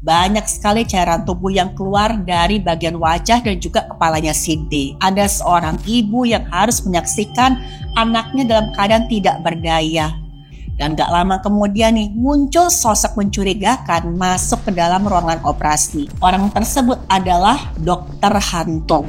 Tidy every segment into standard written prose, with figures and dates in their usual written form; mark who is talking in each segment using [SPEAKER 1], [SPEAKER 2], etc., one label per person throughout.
[SPEAKER 1] Banyak sekali cairan tubuh yang keluar dari bagian wajah dan juga kepalanya si D. Ada seorang ibu yang harus menyaksikan anaknya dalam keadaan tidak berdaya. Dan gak lama kemudian nih muncul sosok mencurigakan masuk ke dalam ruangan operasi. Orang tersebut adalah dokter hantu.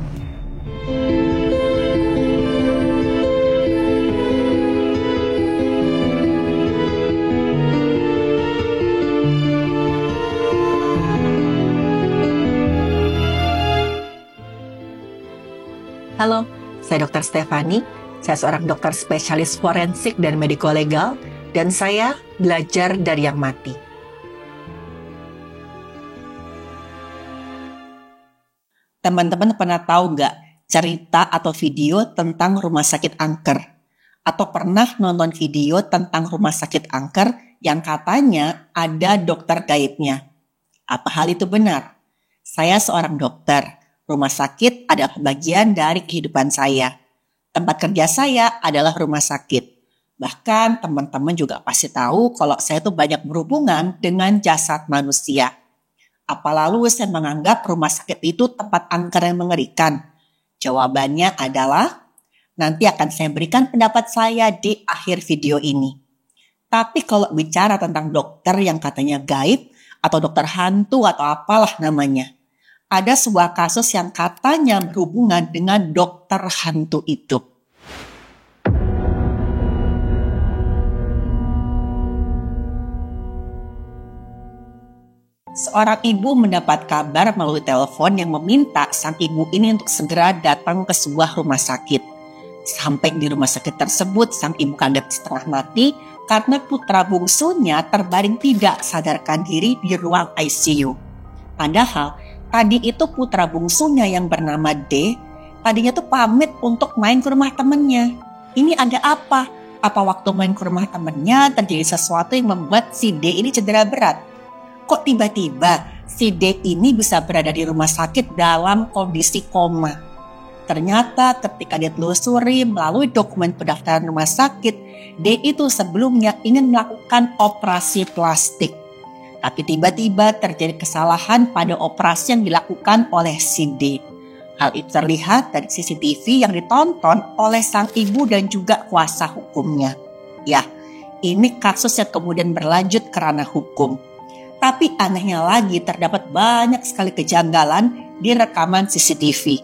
[SPEAKER 1] Halo, saya Dr. Stefani. Saya seorang dokter spesialis forensik dan mediko-legal, dan saya belajar dari yang mati. Teman-teman pernah tahu nggak cerita atau video tentang rumah sakit angker? Atau pernah nonton video tentang rumah sakit angker yang katanya ada dokter gaibnya? Apa hal itu benar? Saya seorang dokter. Rumah sakit adalah bagian dari kehidupan saya. Tempat kerja saya adalah rumah sakit. Bahkan teman-teman juga pasti tahu kalau saya itu banyak berhubungan dengan jasad manusia. Apa lalu saya menganggap rumah sakit itu tempat angker yang mengerikan? Jawabannya adalah nanti akan saya berikan pendapat saya di akhir video ini. Tapi kalau bicara tentang dokter yang katanya gaib atau dokter hantu atau apalah namanya, ada sebuah kasus yang katanya berhubungan dengan dokter hantu itu. Seorang ibu mendapat kabar melalui telepon yang meminta sang ibu ini untuk segera datang ke sebuah rumah sakit. Sampai di rumah sakit tersebut, sang ibu kaget setengah mati karena putra bungsunya terbaring tidak sadarkan diri di ruang ICU. Padahal tadi itu putra bungsunya yang bernama D, tadinya tuh pamit untuk main ke rumah temennya. Ini ada apa? Apa waktu main ke rumah temennya terjadi sesuatu yang membuat si D ini cedera berat? Kok tiba-tiba si D ini bisa berada di rumah sakit dalam kondisi koma? Ternyata ketika dia telusuri melalui dokumen pendaftaran rumah sakit, D itu sebelumnya ingin melakukan operasi plastik. Tapi tiba-tiba terjadi kesalahan pada operasi yang dilakukan oleh si D. Hal itu terlihat dari CCTV yang ditonton oleh sang ibu dan juga kuasa hukumnya. Ya, ini kasus yang kemudian berlanjut ke ranah hukum. Tapi anehnya lagi terdapat banyak sekali kejanggalan di rekaman CCTV.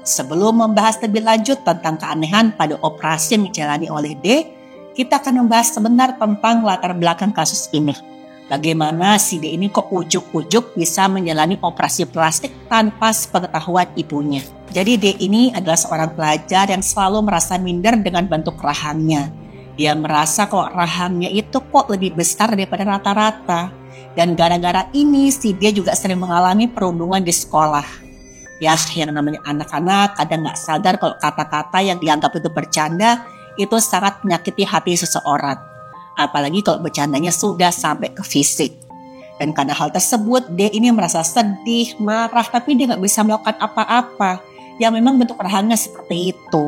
[SPEAKER 1] Sebelum membahas lebih lanjut tentang keanehan pada operasi yang dijalani oleh D, kita akan membahas sebentar tentang latar belakang kasus ini. Bagaimana si D ini kok ujuk-ujuk bisa menjalani operasi plastik tanpa sepengetahuan ibunya. Jadi D ini adalah seorang pelajar yang selalu merasa minder dengan bentuk rahangnya. Dia merasa kok rahangnya itu kok lebih besar daripada rata-rata. Dan gara-gara ini si D juga sering mengalami perundungan di sekolah. Ya, yang namanya anak-anak kadang gak sadar kalau kata-kata yang dianggap itu bercanda itu sangat menyakiti hati seseorang. Apalagi kalau bercandanya sudah sampai ke fisik. Dan karena hal tersebut, D ini merasa sedih, marah, tapi dia gak bisa melakukan apa-apa. Ya memang bentuk rahangnya seperti itu.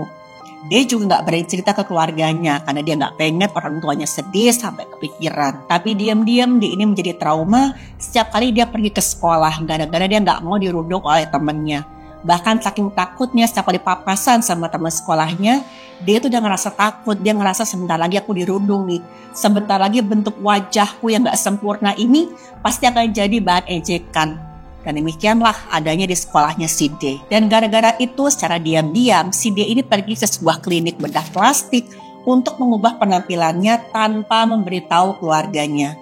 [SPEAKER 1] D juga gak berani cerita ke keluarganya karena dia gak pengen orang tuanya sedih sampai kepikiran. Tapi diam-diam D ini menjadi trauma setiap kali dia pergi ke sekolah gara-gara dia gak mau dirundung oleh temannya. Bahkan saking takutnya setiap kali papasan sama teman sekolahnya, dia tuh udah ngerasa takut. Dia ngerasa sebentar lagi aku dirundung nih. Sebentar lagi bentuk wajahku yang gak sempurna ini pasti akan jadi bahan ejekan. Dan demikianlah adanya di sekolahnya si D. Dan gara-gara itu secara diam-diam si D ini pergi ke sebuah klinik bedah plastik untuk mengubah penampilannya tanpa memberitahu keluarganya.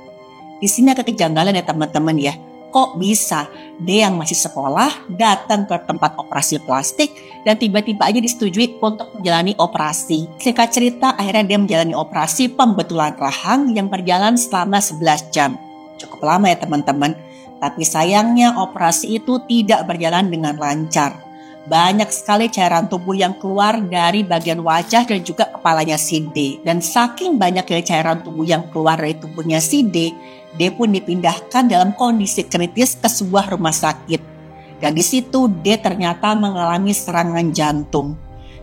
[SPEAKER 1] Di sini ada kejanggalan ya teman-teman ya. Kok bisa D yang masih sekolah datang ke tempat operasi plastik dan tiba-tiba aja disetujui untuk menjalani operasi. Singkat cerita akhirnya dia menjalani operasi pembetulan rahang yang berjalan selama 11 jam. Cukup lama ya teman-teman. Tapi sayangnya operasi itu tidak berjalan dengan lancar. Banyak sekali cairan tubuh yang keluar dari bagian wajah dan juga kepalanya si D. Dan saking banyaknya cairan tubuh yang keluar dari tubuhnya si D, D pun dipindahkan dalam kondisi kritis ke sebuah rumah sakit. Dan di situ D ternyata mengalami serangan jantung.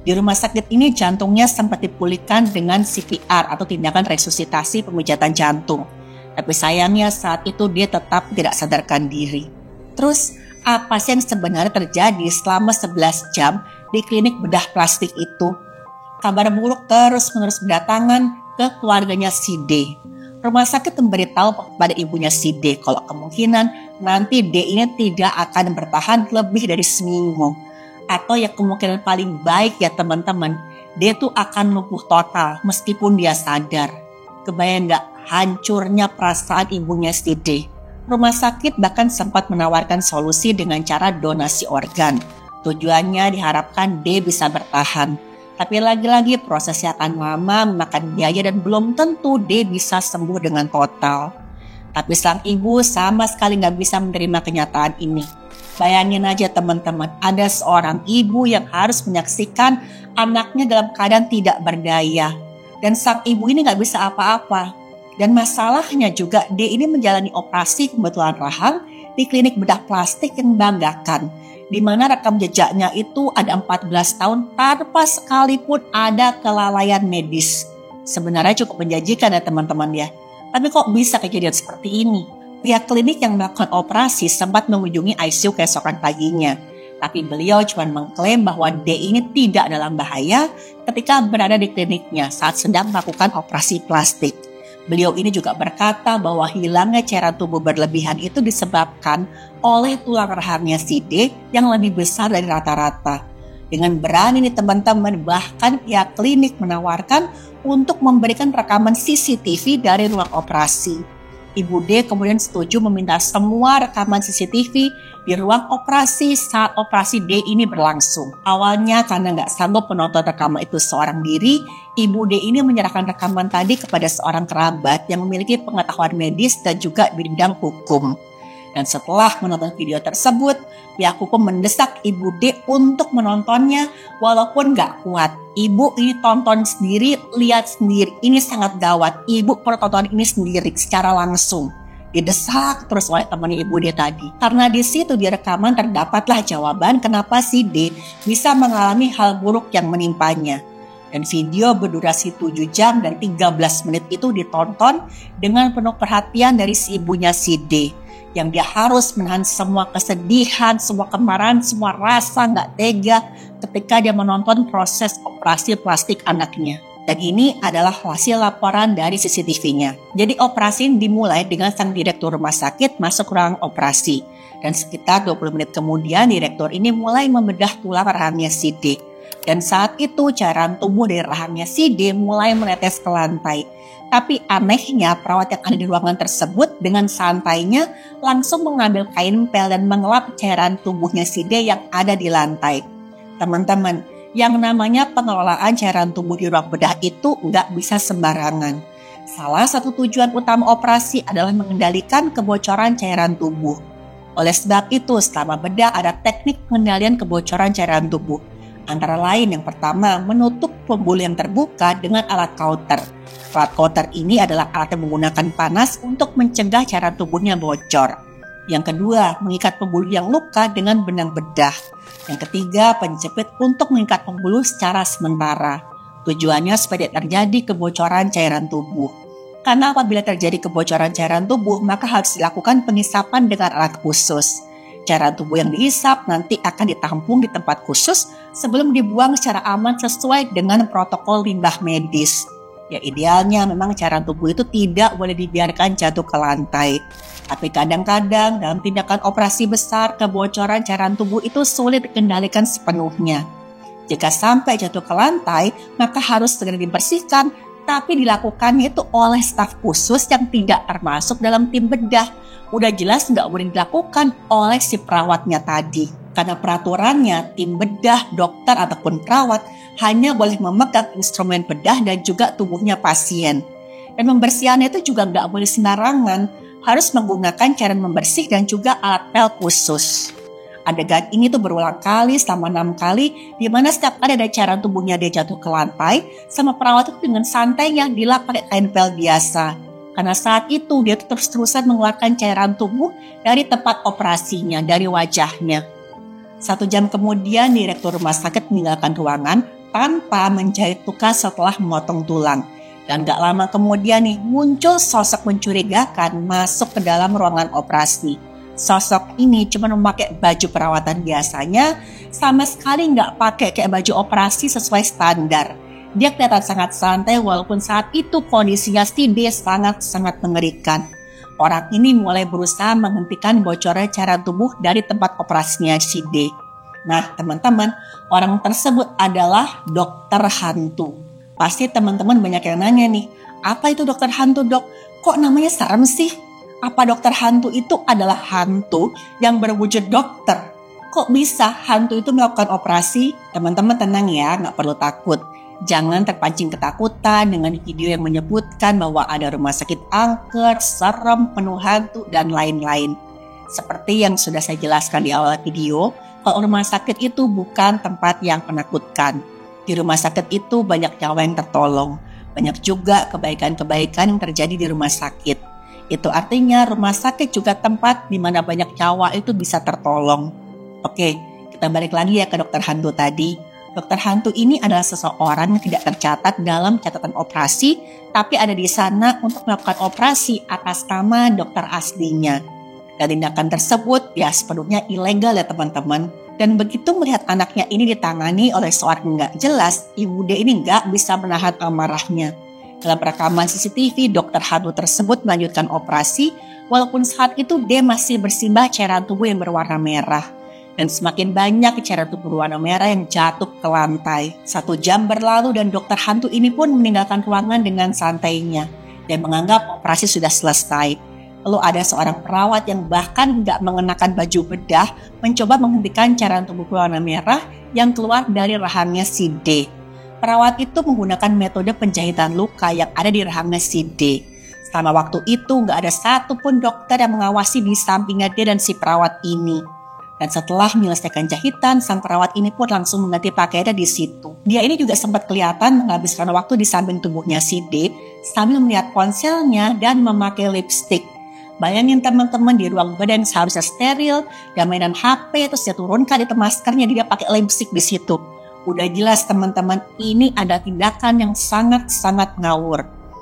[SPEAKER 1] Di rumah sakit ini jantungnya sempat dipulihkan dengan CPR atau tindakan resusitasi pemijatan jantung. Tapi sayangnya saat itu dia tetap tidak sadarkan diri. Terus apa sih yang sebenarnya terjadi selama 11 jam di klinik bedah plastik itu? Kabar buruk terus-menerus berdatangan ke keluarganya si D. Rumah sakit memberitahu kepada ibunya si D kalau kemungkinan nanti D ini tidak akan bertahan lebih dari seminggu. Atau ya kemungkinan paling baik ya teman-teman, D tuh akan lumpuh total meskipun dia sadar. Kebayang gak hancurnya perasaan ibunya si D? Rumah sakit bahkan sempat menawarkan solusi dengan cara donasi organ. Tujuannya diharapkan D bisa bertahan. Tapi lagi-lagi prosesnya akan lama, memakan biaya dan belum tentu D bisa sembuh dengan total. Tapi sang ibu sama sekali gak bisa menerima kenyataan ini. Bayangin aja teman-teman, ada seorang ibu yang harus menyaksikan anaknya dalam keadaan tidak berdaya. Dan sang ibu ini gak bisa apa-apa. Dan masalahnya juga D ini menjalani operasi pembetulan rahang di klinik bedah plastik yang membanggakan. Di mana rekam jejaknya itu ada 14 tahun tanpa sekalipun ada kelalaian medis. Sebenarnya cukup menjanjikan ya teman-teman ya. Tapi kok bisa kejadian seperti ini? Pihak klinik yang melakukan operasi sempat mengunjungi ICU keesokan paginya. Tapi beliau cuma mengklaim bahwa D ini tidak dalam bahaya ketika berada di kliniknya saat sedang melakukan operasi plastik. Beliau ini juga berkata bahwa hilangnya cairan tubuh berlebihan itu disebabkan oleh tulang rahangnya si D yang lebih besar dari rata-rata. Dengan berani nih teman-teman, bahkan pihak klinik menawarkan untuk memberikan rekaman CCTV dari ruang operasi. Ibu D kemudian setuju meminta semua rekaman CCTV di ruang operasi saat operasi D ini berlangsung. Awalnya karena nggak sanggup menonton rekaman itu seorang diri, Ibu D ini menyerahkan rekaman tadi kepada seorang kerabat yang memiliki pengetahuan medis dan juga bidang hukum. Dan setelah menonton video tersebut, pihak hukum mendesak Ibu D untuk menontonnya walaupun gak kuat. Ibu ini tonton sendiri, lihat sendiri. Ini sangat gawat. Ibu perlu tonton ini sendiri secara langsung. Didesak terus oleh temannya Ibu D tadi. Karena di situ di rekaman terdapatlah jawaban kenapa si D bisa mengalami hal buruk yang menimpanya. Dan video berdurasi 7 jam dan 13 menit itu ditonton dengan penuh perhatian dari si ibunya si D. Yang dia harus menahan semua kesedihan, semua kemarahan, semua rasa gak tega ketika dia menonton proses operasi plastik anaknya. Dan ini adalah hasil laporan dari CCTV-nya. Jadi operasi dimulai dengan sang direktur rumah sakit masuk ruang operasi. Dan sekitar 20 menit kemudian direktur ini mulai membedah tulang rahangnya si D. Dan saat itu cairan tubuh dari rahangnya si D mulai menetes ke lantai. Tapi anehnya perawat yang ada di ruangan tersebut dengan santainya langsung mengambil kain pel dan mengelap cairan tubuhnya si D yang ada di lantai. Teman-teman, yang namanya pengelolaan cairan tubuh di ruang bedah itu nggak bisa sembarangan. Salah satu tujuan utama operasi adalah mengendalikan kebocoran cairan tubuh. Oleh sebab itu, selama bedah ada teknik pengendalian kebocoran cairan tubuh. Antara lain yang pertama, menutup pembuluh yang terbuka dengan alat kauter. Alat kauter ini adalah alat yang menggunakan panas untuk mencegah cairan tubuhnya bocor. Yang kedua, mengikat pembuluh yang luka dengan benang bedah. Yang ketiga, penjepit untuk mengikat pembuluh secara sementara. Tujuannya supaya tidak terjadi kebocoran cairan tubuh. Karena apabila terjadi kebocoran cairan tubuh, maka harus dilakukan pengisapan dengan alat khusus. Cairan tubuh yang dihisap nanti akan ditampung di tempat khusus sebelum dibuang secara aman sesuai dengan protokol limbah medis. Ya idealnya memang cairan tubuh itu tidak boleh dibiarkan jatuh ke lantai. Tapi kadang-kadang dalam tindakan operasi besar, kebocoran cairan tubuh itu sulit dikendalikan sepenuhnya. Jika sampai jatuh ke lantai, maka harus segera dibersihkan, tapi dilakukannya itu oleh staf khusus yang tidak termasuk dalam tim bedah. Udah jelas nggak boleh dilakukan oleh si perawatnya tadi. Karena peraturannya, tim bedah, dokter ataupun perawat hanya boleh memegang instrumen bedah dan juga tubuhnya pasien. Dan pembersihannya itu juga nggak boleh sembarangan, harus menggunakan cairan membersih dan juga alat pel khusus. Adegan ini tuh berulang kali selama 6 kali, di mana setiap kali ada cairan tubuhnya dia jatuh ke lantai, sama perawat itu dengan santainya dilap pakai kain pel biasa. Karena saat itu dia terus-terusan mengeluarkan cairan tubuh dari tempat operasinya, dari wajahnya. 1 jam kemudian direktur rumah sakit meninggalkan ruangan tanpa menjahit luka setelah memotong tulang. Dan gak lama kemudian nih muncul sosok mencurigakan masuk ke dalam ruangan operasi. Sosok ini cuma memakai baju perawatan biasanya, sama sekali gak pakai kayak baju operasi sesuai standar. Dia kelihatan sangat santai walaupun saat itu kondisinya si D sangat-sangat mengerikan. Orang ini mulai berusaha menghentikan bocornya cairan tubuh dari tempat operasinya si D. Nah teman-teman, orang tersebut adalah dokter hantu. Pasti teman-teman banyak yang nanya nih, apa itu dokter hantu dok? Kok namanya serem sih? Apa dokter hantu itu adalah hantu yang berwujud dokter? Kok bisa hantu itu melakukan operasi? Teman-teman tenang ya, gak perlu takut. Jangan terpancing ketakutan dengan video yang menyebutkan bahwa ada rumah sakit angker, serem, penuh hantu, dan lain-lain. Seperti yang sudah saya jelaskan di awal video, kalau rumah sakit itu bukan tempat yang menakutkan. Di rumah sakit itu banyak nyawa yang tertolong. Banyak juga kebaikan-kebaikan yang terjadi di rumah sakit. Itu artinya rumah sakit juga tempat di mana banyak nyawa itu bisa tertolong. Oke, kita balik lagi ya ke dokter hantu tadi. Dokter hantu ini adalah seseorang yang tidak tercatat dalam catatan operasi, tapi ada di sana untuk melakukan operasi atas nama dokter aslinya. Dan tindakan tersebut ya sepenuhnya ilegal ya teman-teman. Dan begitu melihat anaknya ini ditangani oleh seorang yang gak jelas, ibu D ini gak bisa menahan amarahnya. Dalam rekaman CCTV, dokter hantu tersebut melanjutkan operasi, walaupun saat itu D masih bersimbah cairan tubuh yang berwarna merah. Dan semakin banyak cairan tubuh berwarna merah yang jatuh ke lantai. 1 jam berlalu dan dokter hantu ini pun meninggalkan ruangan dengan santainya dan menganggap operasi sudah selesai. Lalu ada seorang perawat yang bahkan gak mengenakan baju bedah mencoba menghentikan cairan tubuh berwarna merah yang keluar dari rahangnya si D. Perawat itu menggunakan metode penjahitan luka yang ada di rahangnya si D. Selama waktu itu gak ada satupun dokter yang mengawasi di sampingnya D dan si perawat ini. Dan setelah menyelesaikan jahitan, sang perawat ini pun langsung mengganti pakaiannya di situ. Dia ini juga sempat kelihatan menghabiskan waktu di samping tubuhnya si D sambil melihat ponselnya dan memakai lipstik. Bayangin teman-teman di ruang badan seharusnya steril dan mainan HP terus dia turunkan itu maskernya dia pakai lipstick di situ. Udah jelas teman-teman ini ada tindakan yang sangat-sangat ngawur.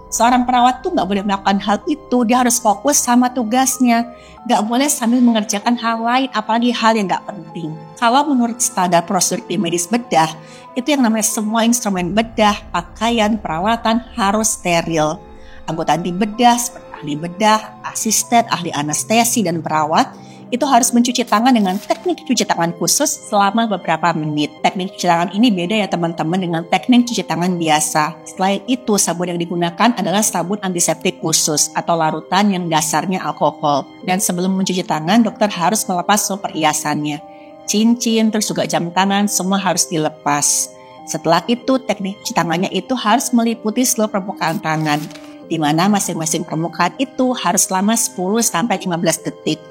[SPEAKER 1] Seorang perawat tuh gak boleh melakukan hal itu, dia harus fokus sama tugasnya. Gak boleh sambil mengerjakan hal lain apalagi hal yang gak penting. Kalau menurut standar prosedur medis bedah, itu yang namanya semua instrumen bedah, pakaian, perawatan harus steril. Anggota tim bedah seperti ahli bedah, asisten, ahli anestesi, dan perawat itu harus mencuci tangan dengan teknik cuci tangan khusus selama beberapa menit. Teknik cuci tangan ini beda ya teman-teman dengan teknik cuci tangan biasa. Selain itu, sabun yang digunakan adalah sabun antiseptik khusus atau larutan yang dasarnya alkohol. Dan sebelum mencuci tangan, dokter harus melepas seluruh perhiasannya. Cincin, terus juga jam tangan, semua harus dilepas. Setelah itu, teknik cuci tangannya itu harus meliputi seluruh permukaan tangan, di mana masing-masing permukaan itu harus selama 10-15 detik.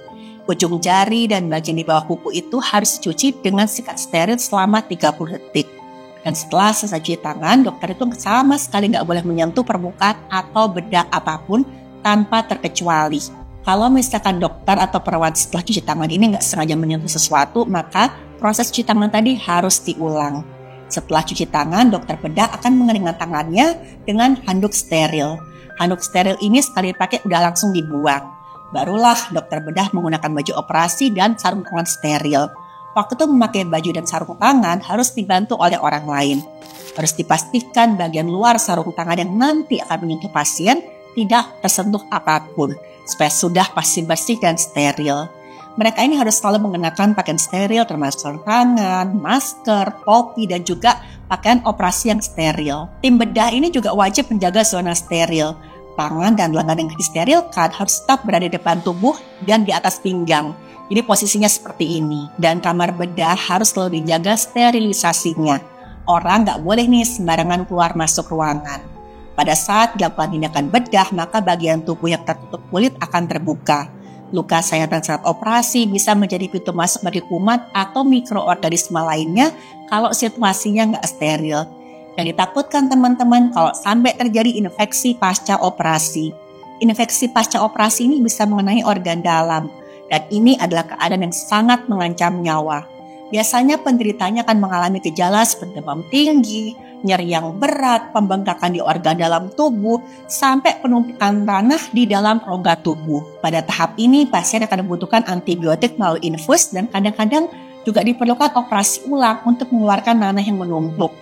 [SPEAKER 1] Ujung jari dan bagian di bawah kuku itu harus dicuci dengan sikat steril selama 30 detik. Dan setelah selesai cuci tangan, dokter itu sama sekali nggak boleh menyentuh permukaan atau bedak apapun tanpa terkecuali. Kalau misalkan dokter atau perawat setelah cuci tangan ini nggak sengaja menyentuh sesuatu, maka proses cuci tangan tadi harus diulang. Setelah cuci tangan, dokter bedah akan mengeringkan tangannya dengan handuk steril. Handuk steril ini sekali pakai udah langsung dibuang. Barulah dokter bedah menggunakan baju operasi dan sarung tangan steril. Waktu itu memakai baju dan sarung tangan harus dibantu oleh orang lain. Harus dipastikan bagian luar sarung tangan yang nanti akan menyentuh pasien tidak tersentuh apapun, supaya sudah pasti bersih dan steril. Mereka ini harus selalu mengenakan pakaian steril termasuk sarung tangan, masker, topi, dan juga pakaian operasi yang steril. Tim bedah ini juga wajib menjaga zona steril. Tangan dan lengan yang disterilkan harus tetap berada di depan tubuh dan di atas pinggang. Jadi posisinya seperti ini. Dan kamar bedah harus selalu dijaga sterilisasinya. Orang nggak boleh nih sembarangan keluar masuk ruangan. Pada saat dilakukan tindakan bedah, maka bagian tubuh yang tertutup kulit akan terbuka. Luka sayatan saat operasi bisa menjadi pintu masuk bagi kuman atau mikroorganisme lainnya kalau situasinya nggak steril. Yang ditakutkan teman-teman kalau sampai terjadi infeksi pasca operasi. Infeksi pasca operasi ini bisa mengenai organ dalam dan ini adalah keadaan yang sangat mengancam nyawa. Biasanya penderitanya akan mengalami gejala seperti demam tinggi, nyeri yang berat, pembengkakan di organ dalam tubuh, sampai penumpukan tanah di dalam rongga tubuh. Pada tahap ini, pasien akan membutuhkan antibiotik melalui infus dan kadang-kadang juga diperlukan operasi ulang untuk mengeluarkan nanah yang menumpuk.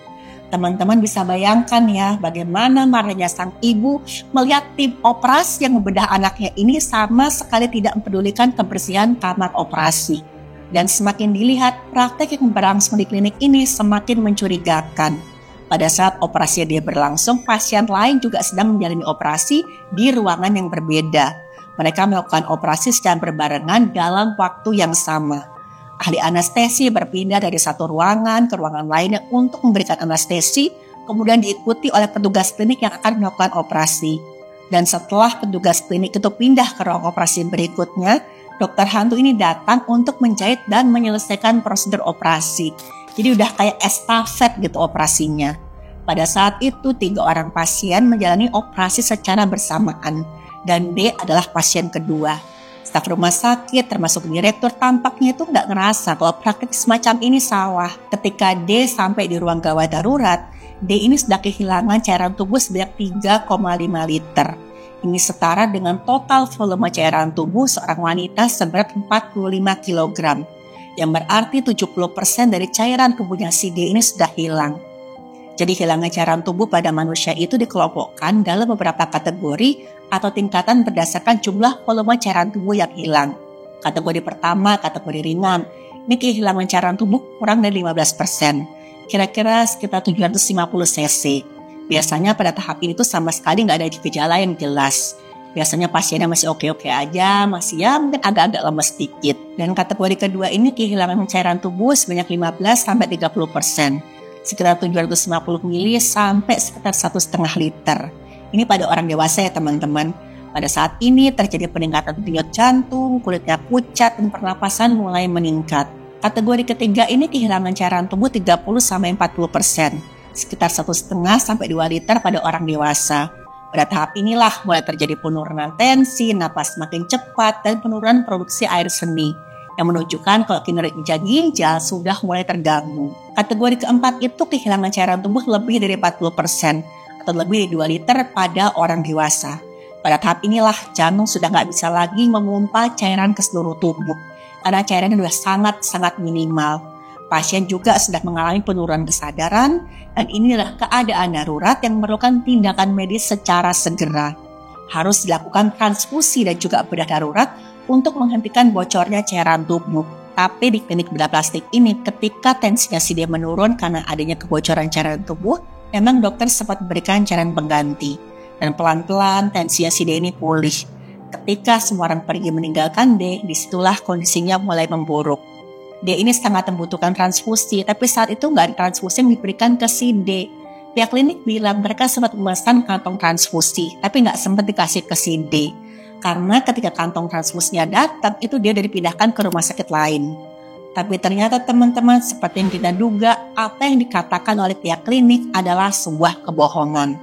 [SPEAKER 1] Teman-teman bisa bayangkan ya bagaimana marahnya sang ibu melihat tim operasi yang membedah anaknya ini sama sekali tidak mempedulikan kebersihan kamar operasi. Dan semakin dilihat, praktek yang berlangsung di klinik ini semakin mencurigakan. Pada saat operasi dia berlangsung, pasien lain juga sedang menjalani operasi di ruangan yang berbeda. Mereka melakukan operasi secara berbarengan dalam waktu yang sama. Ahli anestesi berpindah dari satu ruangan ke ruangan lainnya untuk memberikan anestesi, kemudian diikuti oleh petugas klinik yang akan melakukan operasi. Dan setelah petugas klinik itu pindah ke ruang operasi berikutnya, dokter hantu ini datang untuk menjahit dan menyelesaikan prosedur operasi. Jadi udah kayak estafet gitu operasinya. Pada saat itu 3 orang pasien menjalani operasi secara bersamaan dan D adalah pasien kedua. Staf rumah sakit termasuk direktur tampaknya itu nggak ngerasa kalau praktik semacam ini salah. Ketika D sampai di ruang gawat darurat, D ini sudah kehilangan cairan tubuh sebanyak 3,5 liter. Ini setara dengan total volume cairan tubuh seorang wanita seberat 45 kg. Yang berarti 70% dari cairan tubuhnya si D ini sudah hilang. Jadi hilangnya cairan tubuh pada manusia itu dikelompokkan dalam beberapa kategori atau tingkatan berdasarkan jumlah volume cairan tubuh yang hilang. Kategori pertama, kategori ringan. Ini kehilangan cairan tubuh kurang dari 15%. Kira-kira sekitar 750 cc. Biasanya pada tahap ini tuh sama sekali nggak ada gejala yang jelas. Biasanya pasiennya masih oke-oke aja, masih ya mungkin agak-agak lemes sedikit. Dan kategori kedua ini kehilangan cairan tubuh sebanyak 15-30%. Sekitar 750 ml sampai sekitar 1,5 liter. Ini pada orang dewasa ya teman-teman. Pada saat ini terjadi peningkatan denyut jantung, kulitnya pucat, dan pernapasan mulai meningkat. Kategori ketiga ini kehilangan cairan tubuh 30-40%. Sekitar 1,5-2 liter pada orang dewasa. Pada tahap inilah mulai terjadi penurunan tensi, napas makin cepat, dan penurunan produksi air seni yang menunjukkan kalau kinerja ginjal sudah mulai terganggu. Kategori keempat itu kehilangan cairan tubuh lebih dari 40% atau lebih dari 2 liter pada orang dewasa. Pada tahap inilah jantung sudah nggak bisa lagi memompa cairan ke seluruh tubuh karena cairannya sudah sangat-sangat minimal. Pasien juga sudah mengalami penurunan kesadaran dan inilah keadaan darurat yang memerlukan tindakan medis secara segera. Harus dilakukan transfusi dan juga bedah darurat untuk menghentikan bocornya cairan tubuh. Tapi di klinik bedah plastik ini ketika tensinya si D menurun karena adanya kebocoran cairan tubuh, memang dokter sempat memberikan cairan pengganti. Dan pelan-pelan tensinya si D ini pulih. Ketika semua orang pergi meninggalkan D, disitulah kondisinya mulai memburuk. D ini sangat membutuhkan transfusi, tapi saat itu nggak ada transfusi yang diberikan ke si D. Pihak klinik bilang mereka sempat memesan kantong transfusi, tapi nggak sempat dikasih ke si D. Karena ketika kantong transfusinya datang, itu dia udah dipindahkan ke rumah sakit lain. Tapi ternyata teman-teman, seperti yang kita duga, apa yang dikatakan oleh pihak klinik adalah sebuah kebohongan.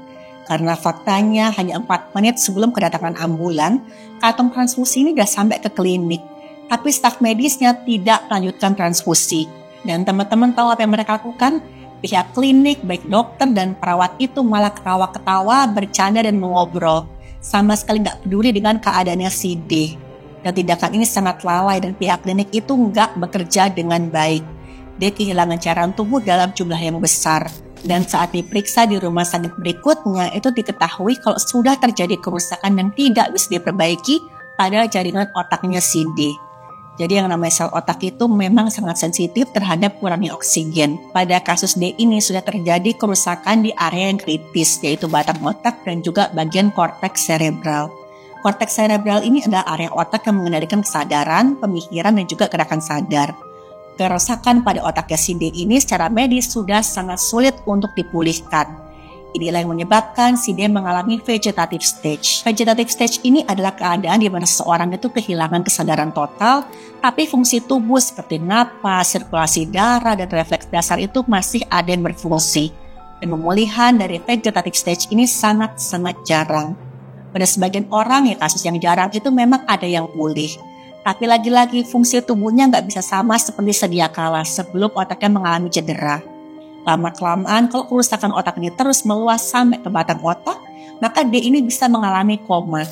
[SPEAKER 1] Karena faktanya hanya 4 menit sebelum kedatangan ambulan, kantong transfusi ini sudah sampai ke klinik. Tapi staf medisnya tidak melanjutkan transfusi. Dan teman-teman tahu apa yang mereka lakukan? Pihak klinik, baik dokter dan perawat itu malah ketawa-ketawa, bercanda dan mengobrol. Sama sekali nggak peduli dengan keadaannya si D. Dan tindakan ini sangat lalai dan pihak klinik itu nggak bekerja dengan baik. D kehilangan cairan tubuh dalam jumlah yang besar. Dan saat diperiksa di rumah sakit berikutnya itu diketahui kalau sudah terjadi kerusakan yang tidak bisa diperbaiki pada jaringan otaknya si D. Jadi yang namanya sel otak itu memang sangat sensitif terhadap kurangnya oksigen. Pada kasus D ini sudah terjadi kerusakan di area yang kritis, yaitu batang otak dan juga bagian korteks cerebral. Korteks cerebral ini adalah area otak yang mengendalikan kesadaran, pemikiran, dan juga gerakan sadar. Kerusakan pada otaknya si D ini secara medis sudah sangat sulit untuk dipulihkan. Inilah yang menyebabkan si D mengalami vegetative stage. Vegetative stage ini adalah keadaan di mana seseorang itu kehilangan kesadaran total, tapi fungsi tubuh seperti napas, sirkulasi darah, dan refleks dasar itu masih ada yang berfungsi. Dan pemulihan dari vegetative stage ini sangat-sangat jarang. Pada sebagian orang ya kasus yang jarang itu memang ada yang pulih. Tapi lagi-lagi fungsi tubuhnya nggak bisa sama seperti sedia kala sebelum otaknya mengalami cedera. Lama-kelamaan kalau kerusakan otak ini terus meluas sampai ke batang otak, maka D ini bisa mengalami koma.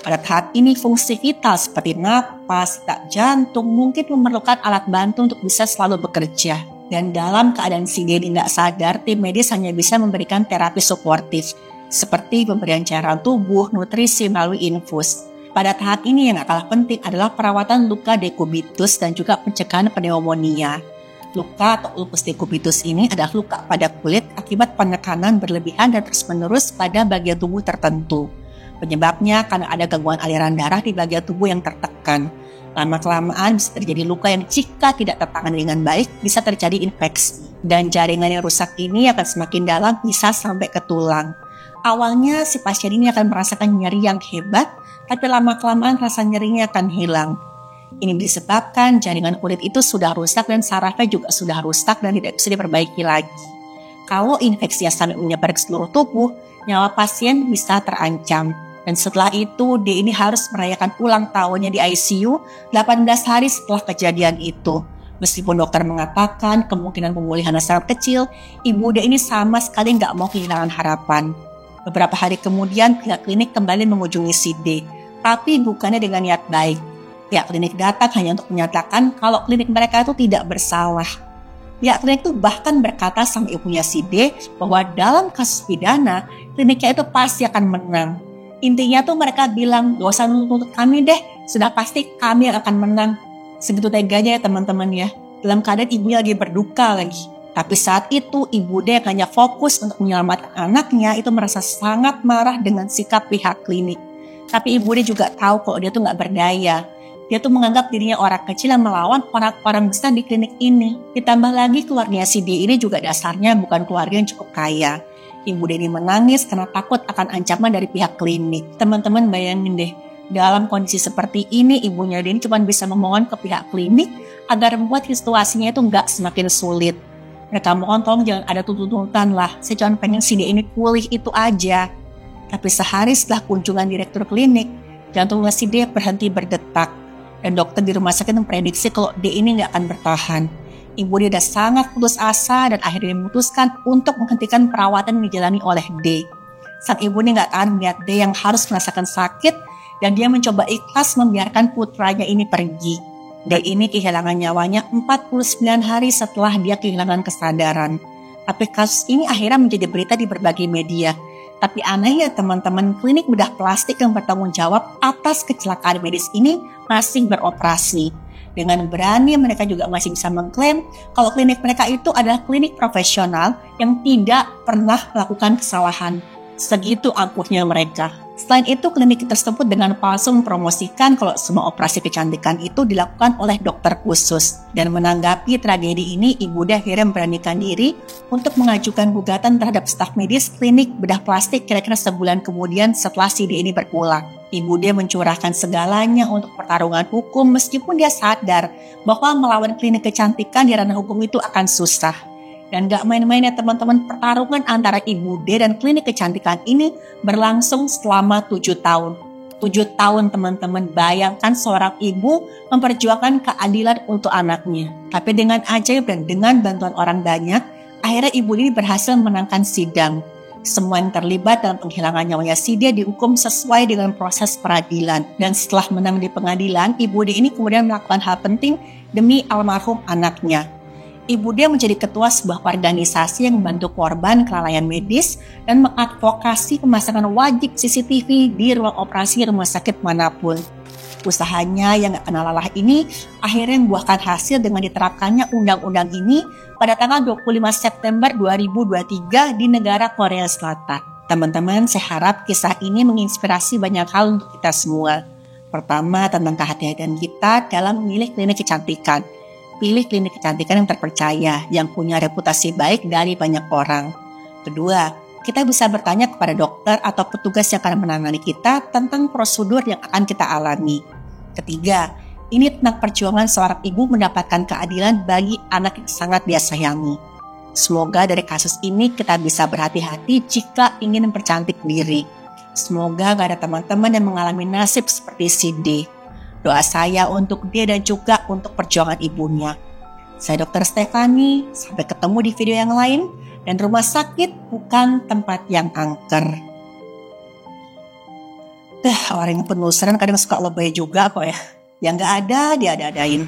[SPEAKER 1] Pada tahap ini fungsi vital seperti napas, detak jantung mungkin memerlukan alat bantu untuk bisa selalu bekerja. Dan dalam keadaan si D ini nggak sadar, tim medis hanya bisa memberikan terapi suportif seperti pemberian cairan tubuh, nutrisi melalui infus. Pada tahap ini yang gak kalah penting adalah perawatan luka dekubitus dan juga pencegahan pneumonia. Luka atau lupus dekubitus ini adalah luka pada kulit akibat penekanan berlebihan dan terus-menerus pada bagian tubuh tertentu. Penyebabnya karena ada gangguan aliran darah di bagian tubuh yang tertekan. Lama-kelamaan bisa terjadi luka yang jika tidak tertangani dengan baik bisa terjadi infeksi. Dan jaringan yang rusak ini akan semakin dalam bisa sampai ke tulang. Awalnya si pasien ini akan merasakan nyeri yang hebat, tapi lama-kelamaan rasa nyerinya akan hilang. Ini disebabkan jaringan kulit itu sudah rusak dan sarafnya juga sudah rusak dan tidak bisa diperbaiki lagi. Kalau infeksinya sampai menyebar ke seluruh tubuh, nyawa pasien bisa terancam. Dan setelah itu, D ini harus merayakan ulang tahunnya di ICU 18 hari setelah kejadian itu. Meskipun dokter mengatakan kemungkinan pemulihan sangat kecil, ibu D ini sama sekali nggak mau kehilangan harapan. Beberapa hari kemudian pihak klinik kembali mengunjungi si D, tapi bukannya dengan niat baik. Pihak klinik datang hanya untuk menyatakan kalau klinik mereka itu tidak bersalah. Pihak klinik itu bahkan berkata sama ibunya si D bahwa dalam kasus pidana, kliniknya itu pasti akan menang. Intinya tuh mereka bilang, gak usah nuntut kami deh, sudah pasti kami yang akan menang. Segitu teganya ya teman-teman ya, dalam keadaan ibunya lagi berduka lagi. Tapi saat itu ibu D hanya fokus untuk menyelamatkan anaknya itu merasa sangat marah dengan sikap pihak klinik. Tapi ibu D juga tahu kalau dia tuh gak berdaya. Dia tuh menganggap dirinya orang kecil yang melawan orang-orang besar di klinik ini. Ditambah lagi keluarga si D ini juga dasarnya bukan keluarga yang cukup kaya. Ibu D ini menangis karena takut akan ancaman dari pihak klinik. Teman-teman bayangin deh, dalam kondisi seperti ini ibunya D ini cuma bisa memohon ke pihak klinik agar membuat situasinya itu gak semakin sulit. Mereka mohon tolong jangan ada tuntutan lah, saya cuma pengen si D ini pulih itu aja. Tapi sehari setelah kunjungan direktur klinik, jantungnya si D berhenti berdetak. Dan dokter di rumah sakit memprediksi kalau D ini gak akan bertahan. Ibu D sudah sangat putus asa dan akhirnya memutuskan untuk menghentikan perawatan yang dijalani oleh D. Saat ibu ini gak tahan melihat D yang harus merasakan sakit dan dia mencoba ikhlas membiarkan putranya ini pergi. D ini kehilangan nyawanya 49 hari setelah dia kehilangan kesadaran. Tapi kasus ini akhirnya menjadi berita di berbagai media. Tapi anehnya teman-teman, klinik bedah plastik yang bertanggung jawab atas kecelakaan medis ini masih beroperasi. Dengan berani mereka juga masih bisa mengklaim kalau klinik mereka itu adalah klinik profesional yang tidak pernah melakukan kesalahan. Segitu angkuhnya mereka. Selain itu, klinik tersebut dengan palsu mempromosikan kalau semua operasi kecantikan itu dilakukan oleh dokter khusus. Dan menanggapi tragedi ini, Ibu D akhirnya memberanikan diri untuk mengajukan gugatan terhadap staf medis klinik bedah plastik kira-kira sebulan kemudian setelah si D ini berpulang. Ibu D mencurahkan segalanya untuk pertarungan hukum meskipun dia sadar bahwa melawan klinik kecantikan di ranah hukum itu akan susah. Dan gak main-main ya teman-teman, pertarungan antara Ibu D dan klinik kecantikan ini berlangsung selama 7 tahun. 7 tahun teman-teman, bayangkan seorang ibu memperjuangkan keadilan untuk anaknya. Tapi dengan ajaib dan dengan bantuan orang banyak, akhirnya ibu ini berhasil menangkan sidang. Semua yang terlibat dalam penghilangan nyawanya si D dihukum sesuai dengan proses peradilan. Dan setelah menang di pengadilan, Ibu D ini kemudian melakukan hal penting demi almarhum anaknya. Ibu D menjadi ketua sebuah organisasi yang membantu korban kelalaian medis dan mengadvokasi pemasangan wajib CCTV di ruang operasi rumah sakit manapun. Usahanya yang gak kenal lelah ini akhirnya membuahkan hasil dengan diterapkannya undang-undang ini pada tanggal 25 September 2023 di negara Korea Selatan. Teman-teman, saya harap kisah ini menginspirasi banyak hal untuk kita semua. Pertama, tentang kehati-hatian kita dalam memilih klinik kecantikan. Pilih klinik kecantikan yang terpercaya, yang punya reputasi baik dari banyak orang. Kedua, kita bisa bertanya kepada dokter atau petugas yang akan menangani kita tentang prosedur yang akan kita alami. Ketiga, ini tentang perjuangan seorang ibu mendapatkan keadilan bagi anak yang sangat dia sayangi. Semoga dari kasus ini kita bisa berhati-hati jika ingin mempercantik diri. Semoga gak ada teman-teman yang mengalami nasib seperti si D. Doa saya untuk dia dan juga untuk perjuangan ibunya. Saya Dr. Stefani, sampai ketemu di video yang lain. Dan rumah sakit bukan tempat yang angker. Orang yang penelusuran kadang suka lebay juga kok ya. Yang gak ada, dia ada-adain.